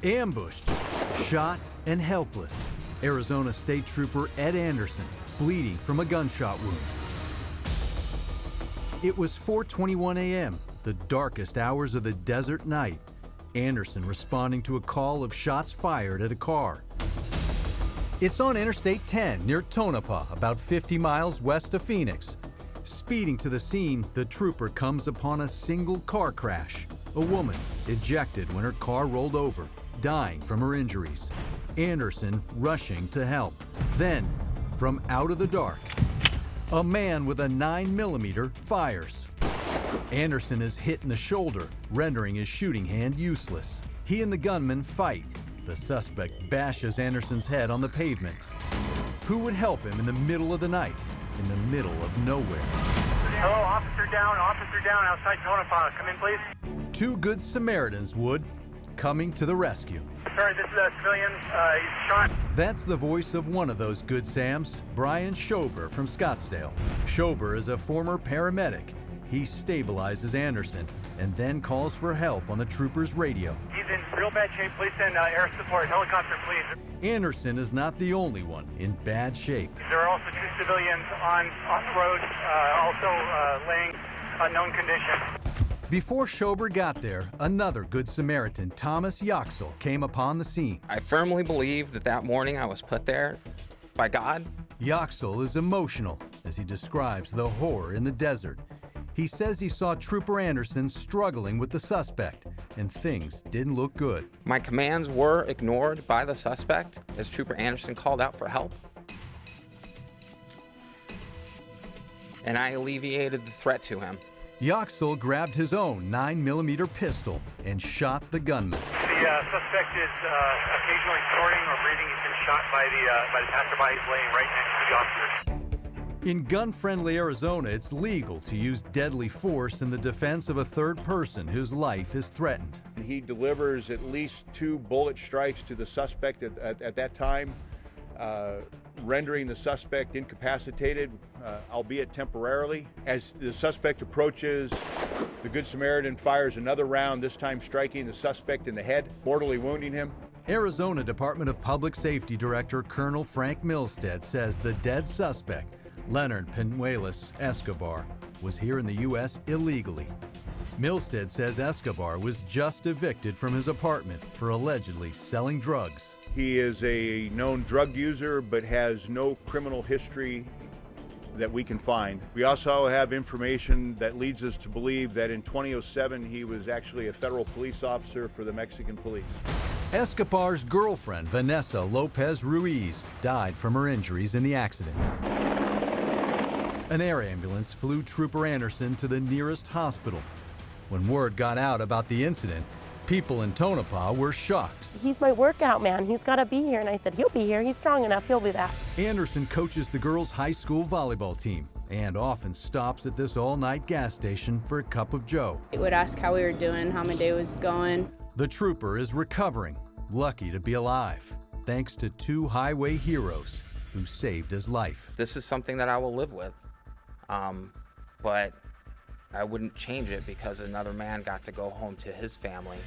Ambushed, shot, and helpless. Arizona State Trooper Ed Anderson, bleeding from a gunshot wound. It was 4:21 a.m., the darkest hours of the desert night. Anderson responding to a call of shots fired at a car. It's on Interstate 10 near Tonopah, about 50 miles west of Phoenix. Speeding to the scene, the trooper comes upon a single car crash. A woman ejected when her car rolled over, dying from her injuries. Anderson rushing to help. Then, from out of the dark, a man with a 9mm fires. Anderson is hit in the shoulder, rendering his shooting hand useless. He and the gunman fight. The suspect bashes Anderson's head on the pavement. Who would help him in the middle of the night, in the middle of nowhere? Hello, officer down outside Tonopah. Come in, please. Two good Samaritans would, coming to the rescue. Sorry, this is a civilian. He's shot. That's the voice of one of those good Sams, Brian Schober from Scottsdale. Schober is a former paramedic. He stabilizes Anderson and then calls for help on the trooper's radio. He's in real bad shape. Please send air support. Helicopter, please. Anderson is not the only one in bad shape. There are also two civilians off-road, also laying unknown condition. Before Schober got there, another Good Samaritan, Thomas Yoxall, came upon the scene. I firmly believe that morning I was put there by God. Yoxall is emotional as he describes the horror in the desert. He says he saw Trooper Anderson struggling with the suspect, and things didn't look good. My commands were ignored by the suspect as Trooper Anderson called out for help. And I alleviated the threat to him. Yoxall grabbed his own 9mm pistol and shot the gunman. The suspect is occasionally snorting or breathing. He's been shot by the passerby. He's laying right next to the officer. In gun-friendly Arizona, it's legal to use deadly force in the defense of a third person whose life is threatened. He delivers at least 2 bullet strikes to the suspect at that time, rendering the suspect incapacitated, albeit temporarily. As the suspect approaches, the Good Samaritan fires another round, this time striking the suspect in the head, mortally wounding him. Arizona Department of Public Safety Director Colonel Frank Milstead says the dead suspect, Leonard Penuelas Escobar, was here in the U.S. illegally. Milstead says Escobar was just evicted from his apartment for allegedly selling drugs. He is a known drug user, but has no criminal history that we can find. We also have information that leads us to believe that in 2007 he was actually a federal police officer for the Mexican police. Escobar's girlfriend, Vanessa Lopez Ruiz, died from her injuries in the accident. An air ambulance flew Trooper Anderson to the nearest hospital. When word got out about the incident, people in Tonopah were shocked. He's my workout man. He's got to be here. And I said, he'll be here. He's strong enough. He'll be back. Anderson coaches the girls' high school volleyball team and often stops at this all-night gas station for a cup of joe. He would ask how we were doing, how my day was going. The trooper is recovering, lucky to be alive, thanks to 2 highway heroes who saved his life. This is something that I will live with, but I wouldn't change it because another man got to go home to his family